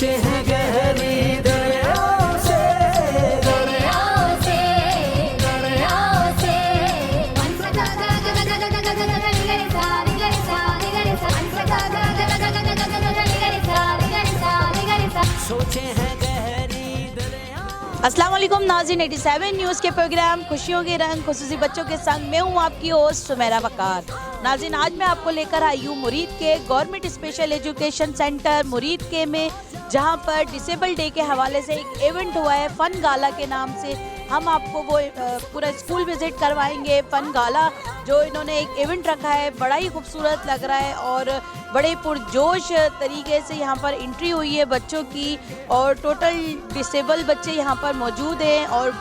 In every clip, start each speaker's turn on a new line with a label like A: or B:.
A: सोचे हैं गहरी दरियाओं से सोचे हैं गहरी दरियाओं।
B: अस्सलाम वालेकुम नाज़रीन, 87 न्यूज़ के प्रोग्राम खुशियों के रंग खुसूसी बच्चों के संग मैं हूँ आपकी होस्ट सुमेरा वकार। नाज़रीन, आज मैं आपको लेकर आई हूँ मुरीद के गवर्नमेंट स्पेशल एजुकेशन सेंटर मुरीद के में, जहाँ पर डिसेबल डे के हवाले से एक इवेंट हुआ है फ़न गाला के नाम से। हम आपको वो पूरा स्कूल विज़िट करवाएंगे। फ़न गाला जो इन्होंने एक इवेंट रखा है, बड़ा ही खूबसूरत लग रहा है और बड़े पुरजोश तरीके से यहाँ पर एंट्री हुई है बच्चों की, और टोटल डिसेबल बच्चे यहाँ पर मौजूद हैं और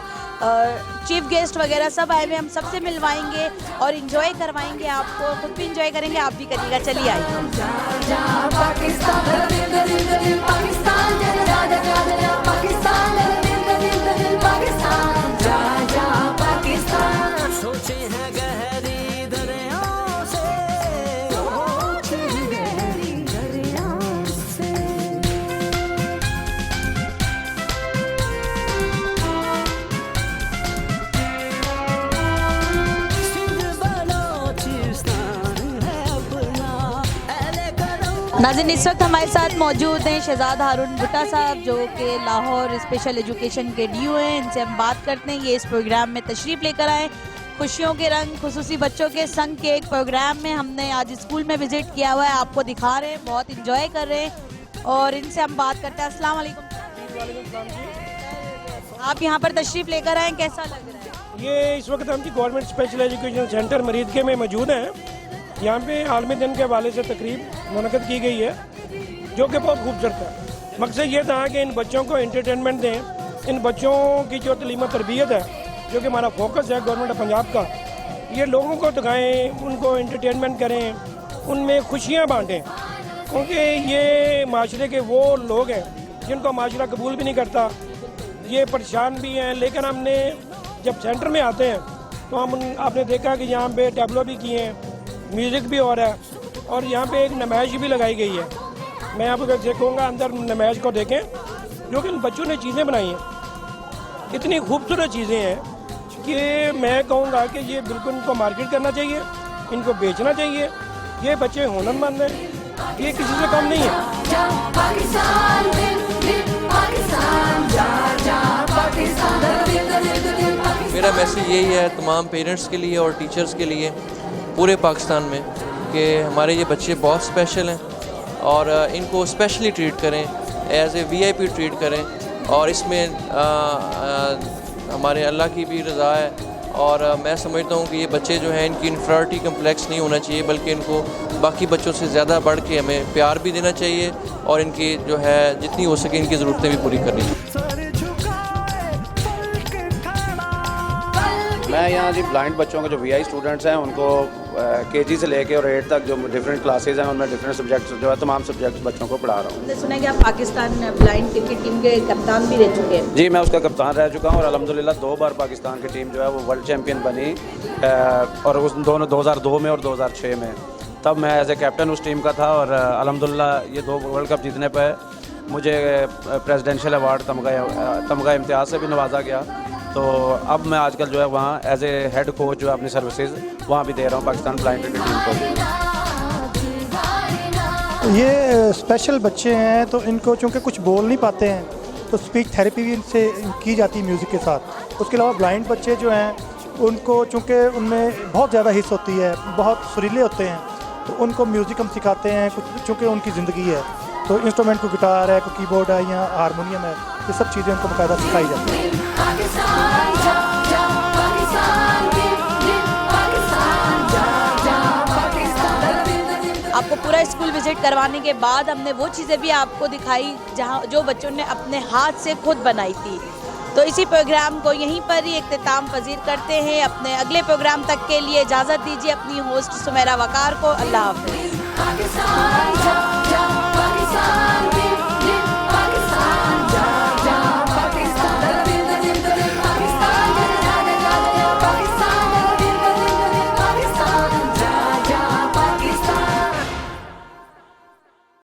B: चीफ गेस्ट वगैरह सब आए हुए। हम सबसे मिलवाएंगे और इन्जॉय करवाएंगे, आपको खुद भी इन्जॉय करेंगे, आप भी करिएगा। चलिए
A: सोचे हैं गहरी दरियाओं से, सोचे हैं गहरी दरियाओं से। सिंध बलोचिस्तान है अपना, ऐले करो।
B: नाज़रीन, इस वक्त हमारे साथ मौजूद हैं शहजाद हारून भुट्टा साहब, जो कि लाहौर स्पेशल एजुकेशन के डीओ हैं। इनसे हम बात करते हैं, ये इस प्रोग्राम में तशरीफ़ लेकर आए। खुशियों के रंग खुसूसी बच्चों के संग के एक प्रोग्राम में हमने आज स्कूल में विज़िट किया हुआ है, आपको दिखा रहे हैं, बहुत इंजॉय कर रहे हैं और इनसे हम बात करते हैं। अस्सलाम वालेकुम। आप यहाँ पर तशरीफ़ लेकर आए, कैसा लग रहा है?
C: ये इस वक्त हम गवर्नमेंट स्पेशल एजुकेशन सेंटर मुरीद के में मौजूद हैं। यहाँ पे आलमी दिन के हवाले से तकरीब मुनक़द की गई है, जो कि बहुत खूबसूरत है। मकसद ये था कि इन बच्चों को एंटरटेनमेंट दें। इन बच्चों की जो तलीम तरबियत है, जो कि हमारा फोकस है गवर्नमेंट ऑफ पंजाब का, ये लोगों को दिखाएं, उनको एंटरटेनमेंट करें, उनमें खुशियाँ बांटें। क्योंकि ये माशरे के वो लोग हैं जिनको माशरा कबूल भी नहीं करता, ये परेशान भी हैं। लेकिन हमने जब सेंटर में आते हैं तो आपने देखा कि यहाँ पे टैबलो भी किए हैं, म्यूज़िक भी हो रहा है और यहाँ पे एक नुमाइश भी लगाई गई है। मैं आपको देखूँगा अंदर नुमाइश को देखें, जो कि इन बच्चों ने चीज़ें बनाई हैं। इतनी खूबसूरत चीज़ें हैं कि मैं कहूँगा कि ये बिल्कुल इनको मार्केट करना चाहिए, इनको बेचना चाहिए। ये बच्चे हुनरमंद हैं, ये किसी से कम नहीं है।
D: मेरा मैसेज यही है तमाम पेरेंट्स के लिए और टीचर्स के लिए पूरे पाकिस्तान में, कि हमारे ये बच्चे बहुत स्पेशल हैं और इनको स्पेशली ट्रीट करें, एज ए VIP ट्रीट करें। और इसमें हमारे अल्लाह की भी रज़ा है और मैं समझता हूँ कि ये बच्चे जो हैं, इनकी इन्फीरियरिटी कम्प्लेक्स नहीं होना चाहिए, बल्कि इनको बाकी बच्चों से ज़्यादा बढ़ के हमें प्यार भी देना चाहिए और इनकी जो है जितनी हो सके इनकी ज़रूरतें भी पूरी करनी चाहिए।
E: मैं यहाँ जी ब्लाइंड बच्चों के जो VI स्टूडेंट्स हैं, उनको KG से लेके और 8 तक जो डिफरेंट क्लासेस हैं, उनमें डिफरेंट सब्जेक्ट्स जो है तमाम सब्जेक्ट्स बच्चों को पढ़ा रहा हूँ।
B: मैंने सुना है कि आप पाकिस्तान ब्लाइंड क्रिकेट टीम के कप्तान भी रह चुके हैं।
E: जी, मैं उसका कप्तान रह चुका हूँ और अल्हम्दुलिल्लाह 2 बार पाकिस्तान की टीम जो है वो वर्ल्ड चैम्पियन बनी, और उस दोनों 2002 में और 2006 में। तब मैं एज ए कैप्टन उस टीम का था और अल्हम्दुलिल्लाह ये 2 वर्ल्ड कप जीतने पर मुझे प्रेसिडेंशियल अवार्ड तमगा इम्तियाज़ से भी नवाजा गया। तो अब मैं आजकल जो है वहाँ एज ए हेड कोच जो है अपनी सर्विसेज वहाँ भी दे रहा हूँ पाकिस्तान ब्लाइंड क्रिकेट टीम को।
F: ये स्पेशल बच्चे हैं तो इनको चूँकि कुछ बोल नहीं पाते हैं, तो स्पीच थेरेपी भी इनसे की जाती है म्यूज़िक के साथ। उसके अलावा ब्लाइंड बच्चे जो हैं, उनको चूँकि उनमें बहुत ज़्यादा हिस्स होती है, बहुत सुरीले होते हैं, तो उनको म्यूज़िक हम सिखाते हैं कुछ, चूँकि उनकी ज़िंदगी है। तो इंस्ट्रूमेंट को गिटार है, को कीबोर्ड है या हारमोनियम है, ये सब चीज़ें उनको बाकायदा सिखाई जाती हैं।
B: आपको पूरा स्कूल विजिट करवाने के बाद हमने वो चीज़ें भी आपको दिखाई जहाँ जो बच्चों ने अपने हाथ से खुद बनाई थी। तो इसी प्रोग्राम को यहीं पर ही इख्तिताम पजीर करते हैं। अपने अगले प्रोग्राम तक के लिए इजाज़त दीजिए अपनी होस्ट सुमेरा वकार को। अल्लाह हाफ़िज़।